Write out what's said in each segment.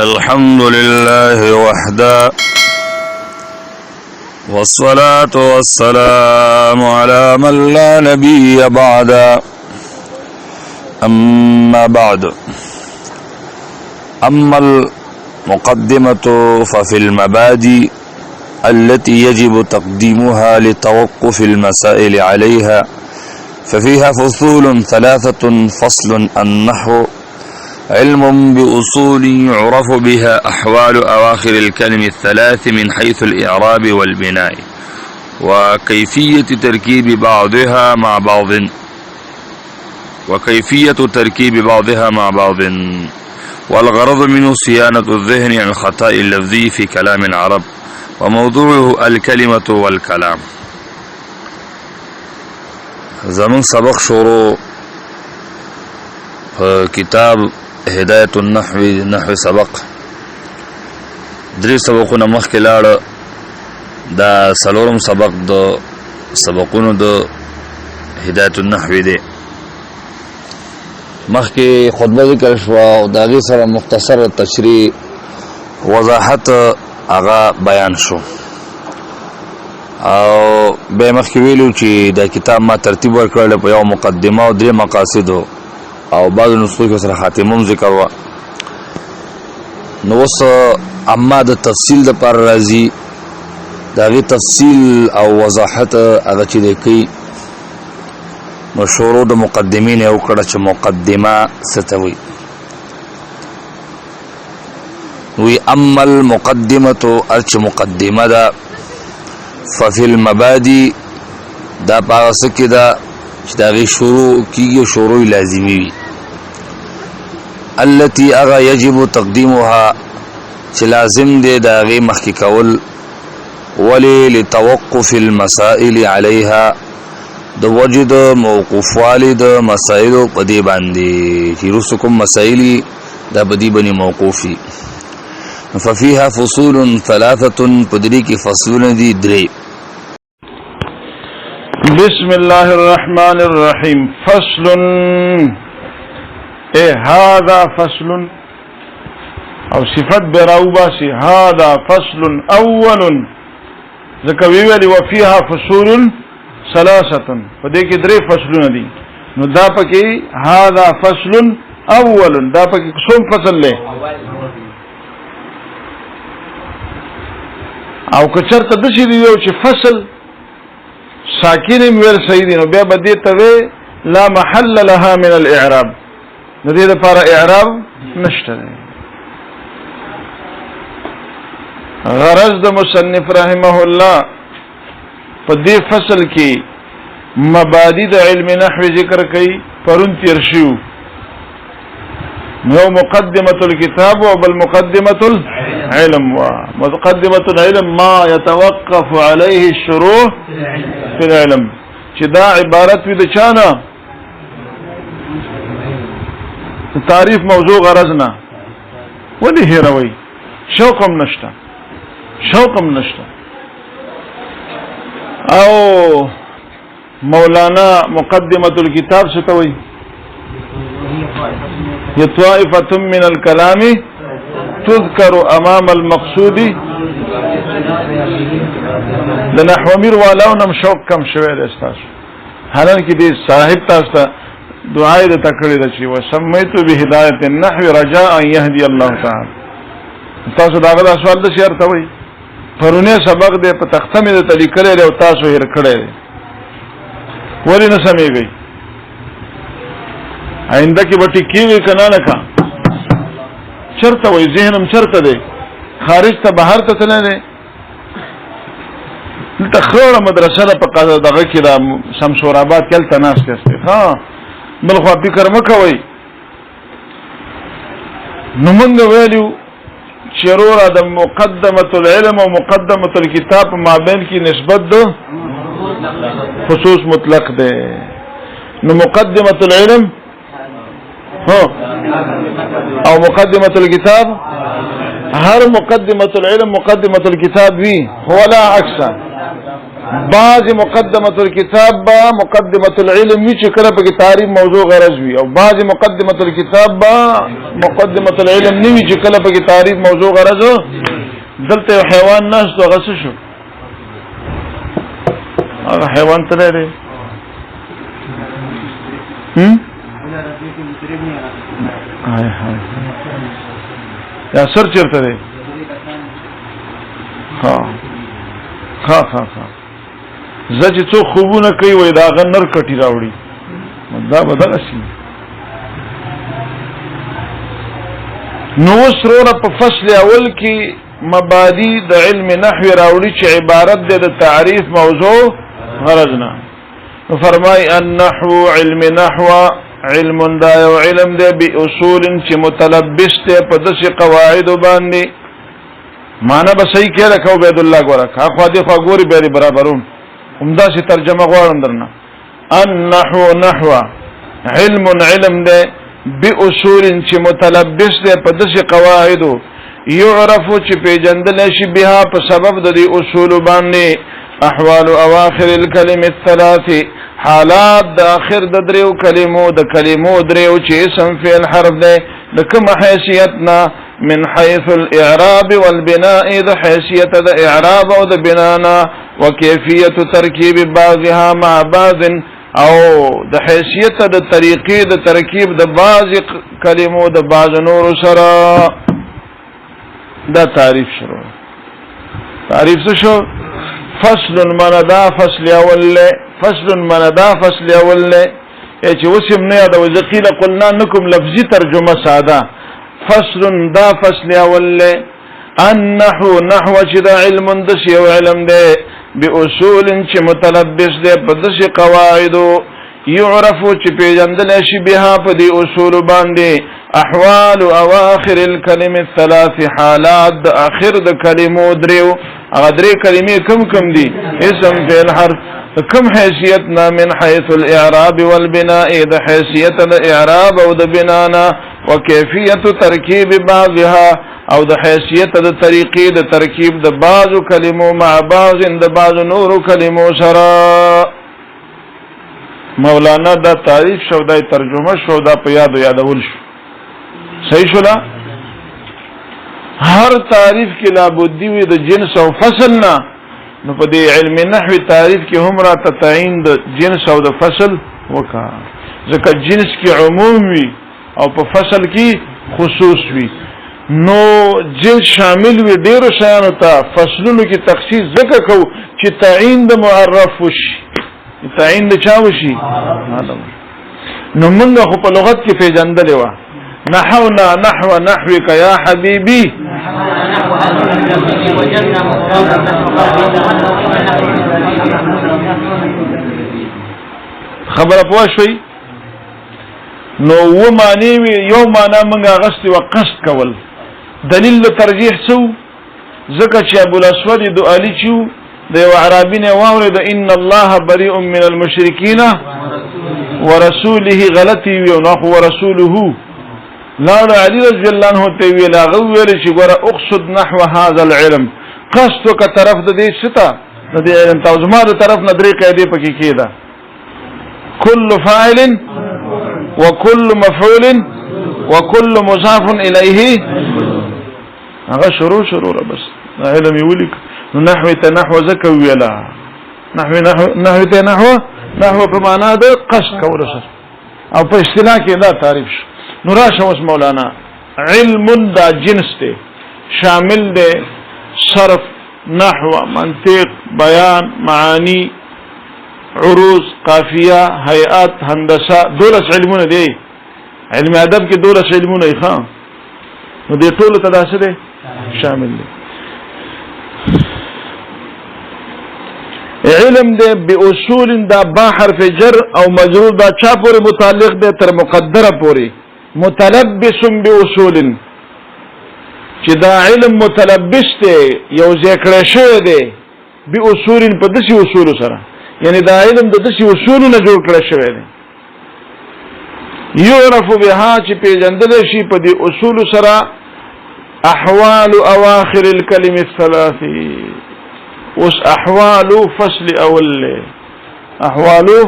الحمد لله وحده والصلاة والسلام على من لا نبي بعد. أما بعد، أما المقدمة ففي المبادئ التي يجب تقديمها لتوقف المسائل عليها ففيها فصول ثلاثة. فصل النحو علم بأصول يعرف بها أحوال أواخر الكلم الثلاث من حيث الإعراب والبناء وكيفية تركيب بعضها مع بعض والغرض منه صيانة الذهن عن الخطأ اللفظي في كلام العرب وموضوعه الكلمة والكلام. زمن سبق شروع كتاب هداية النحو سبق درې سبقونه مخکې لاړه. دا څلورم سبق د سبقونو د هداية النحو دی. مخکې خطبه ذکر شوه او د هغې سره مختصر تشریح وضاحت هغه بیان شو او بیا مخکې ویلو چې دا کتاب ما ترتیب ورکړل په یو مقدمه او درې مقاصدو او بعضو نسخو کې سره خاتمه هم ذکر وه. نو اوس اما د تفصیل دپاره راځي، د هغې تفصیل او وضاحت هغه چې دی کوي. نو شروع د مقدمې نه یې وکړه چې مقدمه څه ته وایي. وی اما المقدمه ارچ مقدمه ده ففي المبادئ دا په هغه څه کې ده چې د هغې شروع کېږي، شروع لازمي وي. التي هغه یجب تقدیمها چې لازم دی د هغې مخکې کول. ولې لتوقف المسائل علیها د وجه د موقوفوالي د مسایلو په دې باندې چې وروسته کوم مسایل دا په دې باندې موقوف وي. ففيها فصول ثلاثة پدری کی فصلون دی درې. بسم الله الرحمن الرحيم. فصل هذا فصل او صفت براوباسي هذا فصل اول ذکر ویلی وفيها فصول ثلاثة پدې کې درې فصلونه دي. نو دا پکې هذا فصل اول دا پکې کوم فصل له او کچرته د شي دی چې فصل ساکن ویل صحیح دی نو بیا به دې ته لا محل لها من الاعراب، د دې لپاره اعراب نشته. غرض د مصنف رحمه الله په دې فصل کې مبادئ د علم نحو ذکر کوي. پرون تیر شو نو مقدمة الكتاب وبالمقدمة العلم ومقدمة العلم ما يتوقف عليه الشروع في العلم چې دا عبارت وي د چانه تعریف موضوع غرضنا ولې هیروي شوقم نشته او مولانا مقدمة الكتاب ستوي طائفة من الكلام تذكر امام المقصود. د نحو امیر والاونم شوق کم شوی دی استاد، حالانکه دې صاحب تاسو ته دعای د تکړه د شي وسمیت بهدایت النحو رجاء ان يهدي الله تعالی. تاسو داغه د سوال د شعر ته وای پرونه سبق دې په تخته مې د لیکل او تاسو هیر کړی ولی نه سمېږي. آینده کې به ټیکېږي که نه کا چرته وای ذهنم چرته دی خارج ته بهر ته تللی دی. دلته خړه مدرسه ده په دغه کې د شمشور آباد کې هلته ناست یاستئ. بل خوا فکر مه کوئ. نو موږ ویلو چې وروره د مقدمة العلم او مقدمة الکتاب په مابین کې نسبت د خصوص مطلق دی. نو مقدمة العلم او مقدمة الكتاب هر مقدمة العلم مقدمة الكتاب وي هو لا عكس. بعض مقدمه الكتاب با مقدمه العلم وی چې کله په تعریف موضوع غرض وي او بعض مقدمه الكتاب با مقدمه العلم نه وی چې کله په تعریف موضوع غرض دلته حیوان ناس تو غس شو هغه حیوان تللی دی هاي هاي یا سر چیرته دی ها ها ها ها زه چې څو خوبونه کوي وای دا هغه نر کټي راوړي دا به دغه شي نو سروره په فصل اول کې مبادی د علم نحو راوړي چې عبارت ده د تعریف موضوع غرضنا نو فرمای النحو علم نحو علم دا یو علم ده باصول چې متلبس ده په داسې قواعد باندې معنا به صحیح کې لکه عبد الله ګورک خو دې خو ګوري به برابرون همدا سي ترجمه غواړم درنه النحو نحو علم ده باصول چې متلبس ده په داسې قواعد يعرف چې پیجندل شي بها په سبب د دې اصول باندې احوال اواخر الكلم الثلاث حالات د اخر د دریو کلمو دریو چې اسم فعل حرف ده د کوم حیثیتنا من حيث الاعراب والبناء د حیثیت د اعراب او د بنانا وكيفيه ترکیب بعضها مع بعض او د حیثیت د طریقې د ترکیب د بعض کلمو د بعض نور سره دا تعریف شروع تعریف څه شو فصل مندا فصل اول چې وسم نه دا وذقيل قلنا انكم لفظي ترجمه ساده فصل دا فصل اول النحو نحو چې دا علم د شی علم ده باصول چې متلبس ده په دغه قواعد يعرف چې پیژندل شي بها په دې اصول باندې احوال اواخر الكلم الثلاث حالات اخر د کلمو دریو هغه درې کلمې کم دي اسم فعل حرف کم حیثیتنا من حيث الاعراب والبناء د حیثیت الاعراب او د بنانا وكيفيه ترکیب بعضها او د حیثیت د طریقې د ترکیب د بعضو کلمو مع بعض د بعض نور کلمو سره مولانا دا تعریف شو دا ترجمه شو دا په یادول شو صحیح شو لا هر تعریف کې لابدی وي د جنس او فصل نه نو په دې علم نحو تعریف کې هم را تعین د جنس او د فصل وکا ځکه جنس کې عموم وي او په فصل کې خصوص وي نو جنس شامل وي ډیرو شیانو ته فصلونو کې تخصیص ځکه کو چې تعین د معرف وشي تعین د چا وشي نو موږ خو په لغت کې پیژندل و نحونا نحو نحوك يا حبيبي خبر پوه شوي نو و معنی یو معنا موږ غست او قصد کول دلیل ترجیح سو ځکه چې ابو الاسود دؤلی چو د یو عربی نه واورید ان الله بريء من المشركين ورسوله غلطي وي نو ورسوله لا علي رضي الله عنه ته ویل هغه ویل چې ګوره اقصد نحو هذا العلم قصد کا طرف د دې شتا د دې علم توزما د طرف نه درې قاعده پکې کېده كل فاعل وكل مفعول وكل مضاف اليه هغه شروع بس علم یولیک نحو تنحو زکه ویلا نحو تنحو په معنا د قصد کول سره او په اصطلاح کې دا تعریف شو نو راشه اوس مولانا علم دا جنس دی شامل دی صرف نحو منطق بیان معانی عروض قافیه هیئات هندسه دولس علمونه دی علم ادب کې دولس علمونه ښه نو دې ټول ته داسې دی شامل دی علم دے باصول دا با حرف جر او مجرور دا چا پوری متعلق دے تر مقدره پوری متلبس باصول چې دا علم متلبس دے یو ذکر شوی دے باصول په دسی اصول سره یعنی دا علم د دسی اصول نه جوړ کړی شوی دی يعرف بها چې پیژندل شي په دې اصول سره احوال اواخر الكلم الثلاث اوس احوالو فصل اول له احوالو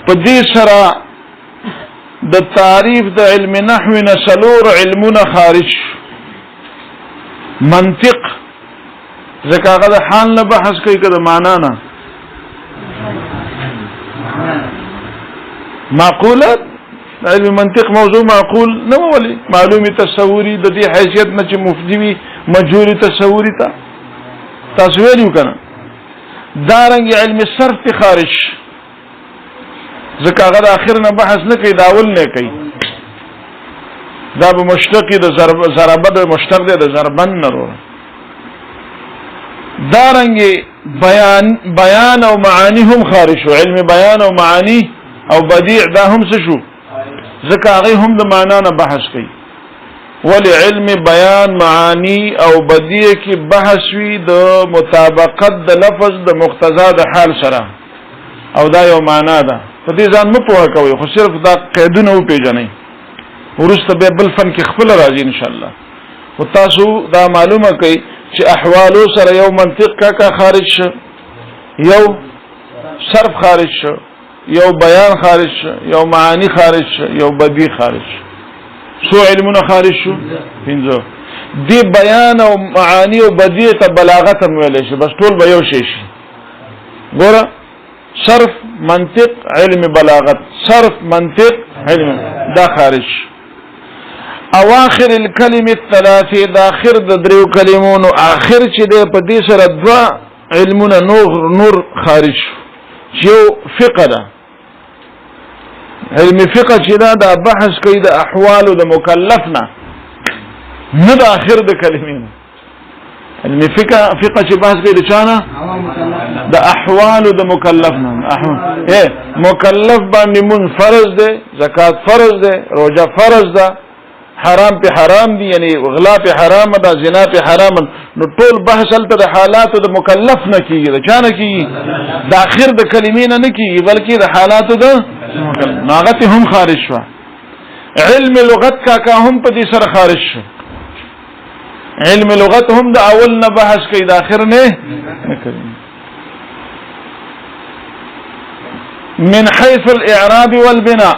په دې سره د تعریف د علم نحو نه سلور علمونه خارج منطق ځکه هغه د حال نه بحث کوي که د معنا نه معقولات علم منطق موضوع معقول نه ولي معلومي تصوري د دې حیثیت نه چې مفدي وي مجهول تصوري ته تاسو ویلو کنه دارنګ علم صرف خارج ځکه هغه د اخر نه بحث نه کوي دا اول نه کوي دا به مشتقي د ضربه د مشتق د ضربن نه وروه دارنګ بیان او معانی هم خارج شو علم بیان او معانی او بدیع دا هم څه شو ځکه هغه هم د معنا نه بحث کوي ولی علم بیان معانی او بدیع کی بحث وی د مطابقت د لفظ د مقتضا د حال سره او دا یو معنا ده په دې ځان مو پوهه کوي خو صرف دا قیدونه و پیژنئ ورسته به بل فن کې خپل راځي ان شاء الله او تاسو دا معلومه کوي چې احوالو سره یو منطق کا خارج شو یو صرف خارج شو یو بیان خارج شو یو معانی خارج شو یو بدیع خارج شو سو علمونه خارج شو پنځه دی بیان او معانی او بدیع ته بلاغت هم ویل شي بس ټول به یو شي ګوره صرف منطق علم بلاغت صرف منطق علم دا خارج اواخر الكلمه الثلاثه دا اخر د دریو کلمونو اخر چې د په دې سره دوا علمونه نور خارج یو فقه ده علم فقه چې دا بحث کوي د احوال د مکلفنا نه د اخر د کلمینو علم فقه چې بحث کوي د چانه د احوال د مکلفنا مکلف باندې مون فرض ده زکات فرض ده روزه فرض ده حرام په حرام دي یعنی غلا په حرام ده زنا په حرام نو ټول بحث ته د حالات د مکلف نه کیږي د چانه کیږي د اخر د کلمین نه کیږي بلکې د حالات د ناغت هم خارج شو علم لغت کا هم په دې سره خارج شو علم لغت هم د اول نه بحث کوي د اخر نه کوي من حيث الاعراب والبناء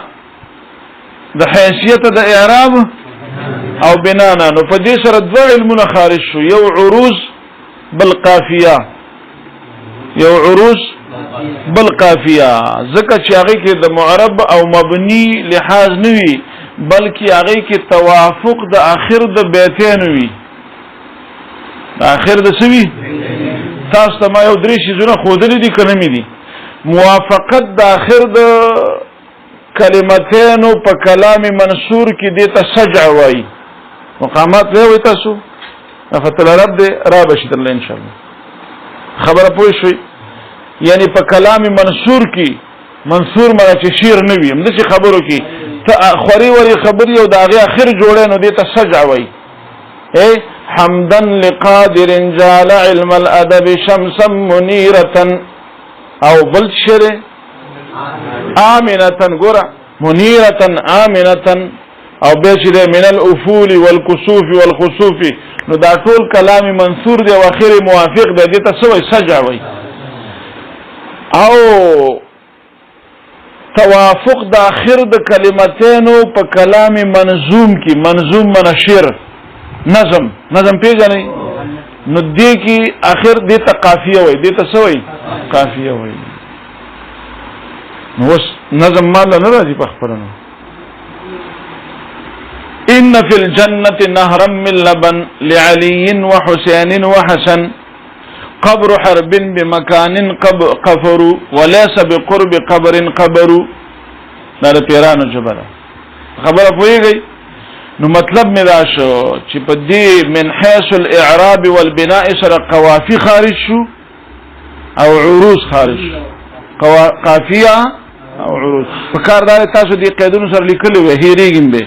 د حیثیت د اعراب او بنا نه نو په دې سره دوه علمونه خارج شو یو عروض بالقافیه یو عروض بالقافیه ځکه چې هغه کې د معرب او مبني لحاظ نه وي بلکې هغه کې توافق د اخر د بیتین وي د اخر د سوي تاسو ته ما یو درې شیزونه خودلې دي کنه مې دي موافقت د اخر د کلمتین په کلام منصور کې د تسجع وای مقامات له وي تاسو فتل رب دې را بشید الله ان شاء الله خبره پوه شوي یعنی په کلام منصور کې منصور مړه چې شیر نه وي همدې خبرو کې خوري وري خبري او د هغه اخر جوړه نو دې تسجع وای حمدا لقادر جعل علم الادب شمسا منيره او بل شره آمنة ګورا منيرة آمنة او بشره من الافول والكسوف والخسوف نو دا ټول کلام منصور دی او اخر موافق دی دته سوې سجع وي او توافق د اخر د کلمتینو په کلام منظوم کې منظوم منشر نظم پیژنئ نو دې کې اخر دې ته قافیه وي دې ته سوې قافیه وي نو نظم مال نه راځي په خبرونو ان في الجنه نهرا من لبن لعلي وحسين وحسن قبر حرب بمكان قفر وليس بقرب قبر قبر دا پیرانو جبره خبره پويږي نو مطلب می دا شو چې په دې من حيث الاعراب والبناء سره قوافي خارج شو او عروض خارج قافیه او عروض فکر دا تاسو دې قیدونو سره لیکلي وي هیریږم به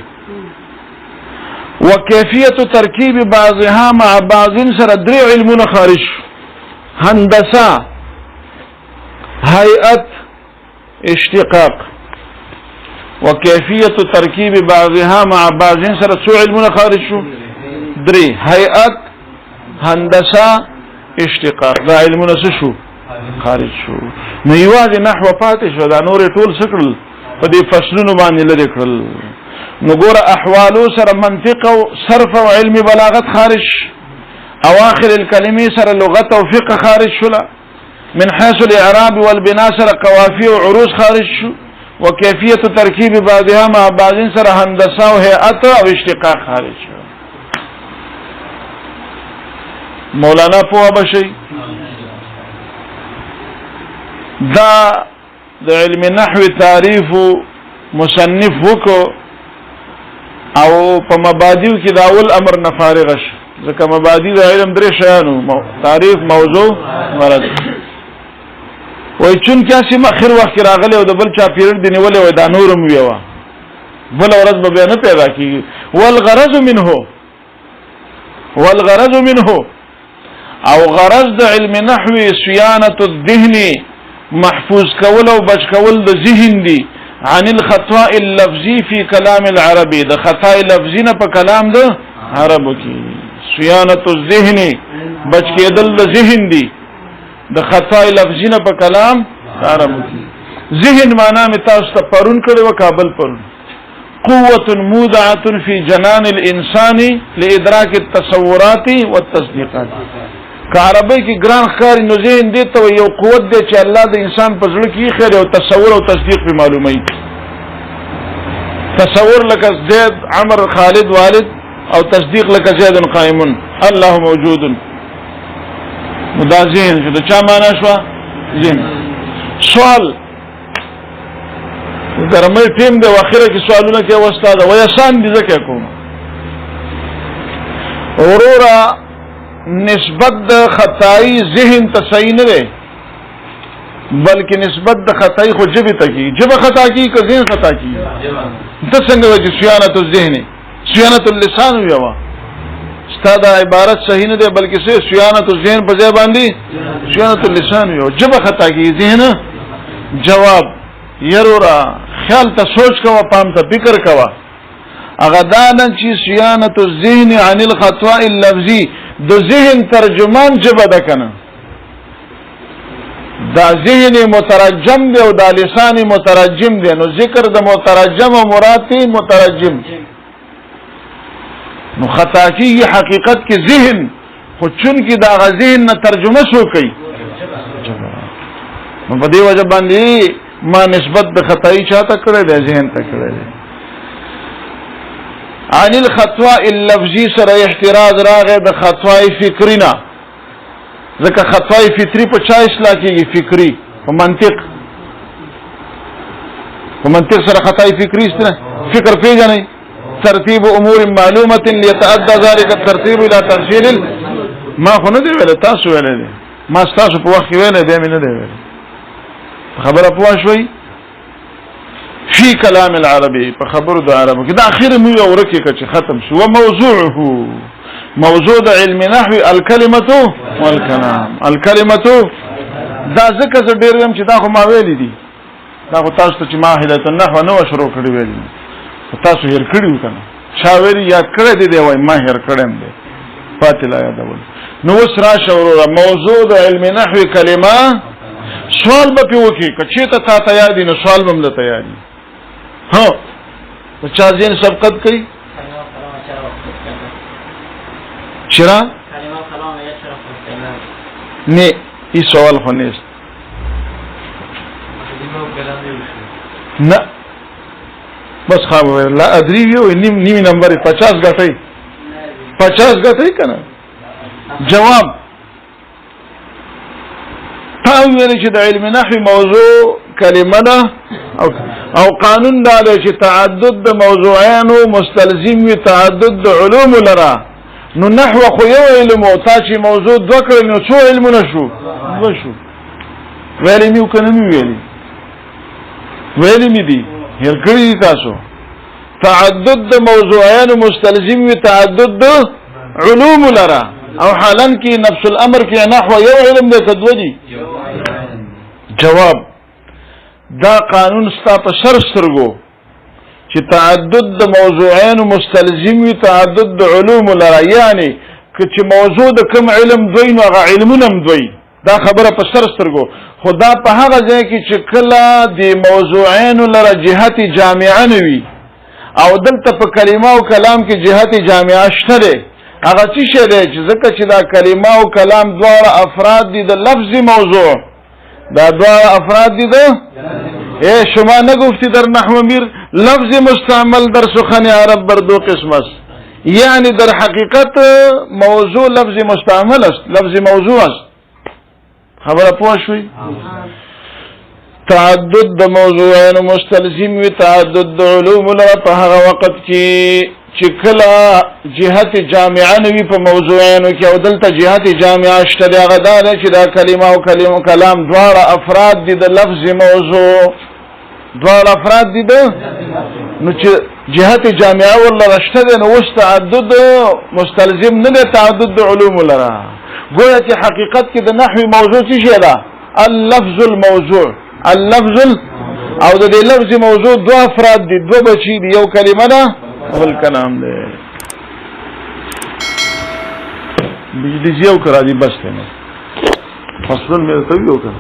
وکیفیت ترکیب بعضها مع بعض سره درې علمونه خارج هندسه هيئت اشتقاق وكيفية تركيب بعضها مع بعض سره څو علمونه خارج شو درې هيئت هندسه اشتقاق دا علمونه شو خارج شو نو یوازې نحو پاتې شو دا نور ټول سکړل په دې فصلونو باندې لري کړل نو ګوره احوالو سره منطق او صرف او علم بلاغت خارج اواخر الكلمې سره لغت او فقه خارج شولا من حيث الاعراب والبناء سره قوافي او عروض خارج شو وكيفيه تركيب بعضها مع بعض سره هندسه او هيئت او اشتقاق خارج شو مولانا پوها بشي دا د علم نحو تعریف مصنف وکو او په مبادیو کې دا اول امر نه فارغ شي ځکه مبادی د علم درې شیانو تعریف موضوع مراد وای چون کاسي مخیر وخت راغله او د بل چا پیریډ دی نیولې وای دا نورم ویوا بل ورځ به نه پیدا کیږي والغرض منه او غرض د علم نحو صيانه الذهن محفوظ کول او بچ کول د ذهن دی عن الخطاء اللفظي في كلام العربي د خطا لفظي نه په کلام د عربو کې صيانه الذهن بچ کېدل د ذهن دی د خطا لفظي نه په کلام عربو کې ذهن معنا می تاسو ته پرون کړي و کابل پرون قوه مودعه في جنان الانسان لادراك التصورات والتصديقات عربی کې ګران خاري نو ذهن دي ته یو قوت دی چې الله د انسان په زړه کې خیر او تصور او تصدیق په معلومي تصور لکه زید عمر خالد والد او تصدیق لکه زید قائم الله موجود مدا ذهن چې د چا معنا شو ذهن سوال درمه ټیم د واخره کې سوالونه کې واستاده ویسان دي ځکه کوم اورورا نسبت د خطائی ذهن ته صحیح نه ده بلکې نسبت د خطائی خو جبه ته کی جبه خطا کی که ذهن خطا کی ته څنګه وجه صيانه الذهن صيانه اللسان یوا استاد عبارت صحیح نه ده بلکې صيانه الذهن په ځای باندې صيانه اللسان یو جبه خطا کی ذهن جواب يرورا خیال ته سوچ کوا پام ته فکر کوا اغدانن چې صيانه الذهن عن الخطاء اللفظي د ذهن ترجمان جبه ده کنه دا ذهن مترجم دی او دا لسان مترجم دی نو ذکر د مترجم او مراد مترجم نو خطا کی حقیقت کې ذهن خو چون کې دا ذهن نه ترجمه شو کوي نو په دې وجه باندې ما نسبت د خطای چاته کړی دی ذهن ته کړی دی عن الخطاء اللفظي سره احتراز راغی د خطاء فکرینا ځکه خطاء فطری په چا اصلاح کیږي فکری په منطق سره خطاء فکری ستنه فکر پیژنې ترتیب امور معلومه ليتعدى ذلك الترتيب الى تفصيل ما خو نه دی ویل تاسو ویل دي ما تاسو په وخت ویل دی مې نه دی ویل خبره پوه شوي في كلام العربي فخبر د عربو کې دا اخر مو یو ورکه چې ختم شو موضوعه موضوع د علم نحو الكلمه والكلام الكلمه دا ذکر ډیر هم چې دا خو ما ویل دي دا خو تاسو چې ما هدایت النحو نو شروع کړی ویل تاسو هیر کړیو کنه شاوري یاد کړی دی وای ما هیر کړم دی فاتلا یادول نو وسرا شورو موضوع د علم نحو کلمه سوال به وکي کچې ته تا تیار دي نو سوال به مله تیار دي ها چا ځین سبقت کوي چرا نه ای سوال خو نه نه بس خبر لا ادري یو نیمه نمبر 50 غټي 50 غټي کنه جواب تاویل چې د علم نحو موضوع کلمه ده او قانون دا چې تعدد د موضوعین مستلزم وي تعدد د علوم لرا نو نحو خو یو علم او تا چې موضوع دوکړ نو څو علم نشو وشو ویلې میو کنه می ویلې می دي هر کړی تاسو تعدد د موضوعین مستلزم وي تعدد د علوم لرا او حالن کې نفس الامر کې نحو یو علم د تدوجي جواب دا قانون ستا په سرسترګو چې تعدد د موضوعین مستلزم وي تعدد د علوم لرا یعنی که چې موضوع د کوم علم دوی نو هغه علمونه هم دوی دا خبره په سر سترګو خو دا په هغه ځای کې چې کله د موضوعینو لره جهت جامعه نه وي او دلته په کلمه او کلام کې جهت جامعه شته دی هغه څه شی دی چې ځکه چې دا کلمه او کلام دواړه افراد دي د لفظ موضوع دا دواړه افراد دي د شما نگفتی در نحو میر لفظ مستعمل در سخن عرب بر دو قسم است یعنی در حقیقت موضوع لفظ مستعمل است لفظ موضوع است خبره پوه شوي تعدد د موضوعین مستلزم وي تعدد د علوم لره په هغه وخت کې چې کله جهت جامعه نه وي په موضوعینو کې او دلته جهت جامعه شته دی هغه دا دی چې دا کلمه او کلام دواړه افراد دي د لفظ موضوع دواړه افراد دي نو چې جهت جامعه ولله شته دی نو اوس تعدد مستلزم نه دی تعدد د علوم لره گویا چې حقیقت کې د نحوی موضوع څه شی ده اللفظ الموضوع اللفظ او د دې لفظ موضوع دو افراد دي دو بچي دي یو کلمه ده او بل کلام ده بجلی زیو کرا دی بس ته فصل مې ته یو کړ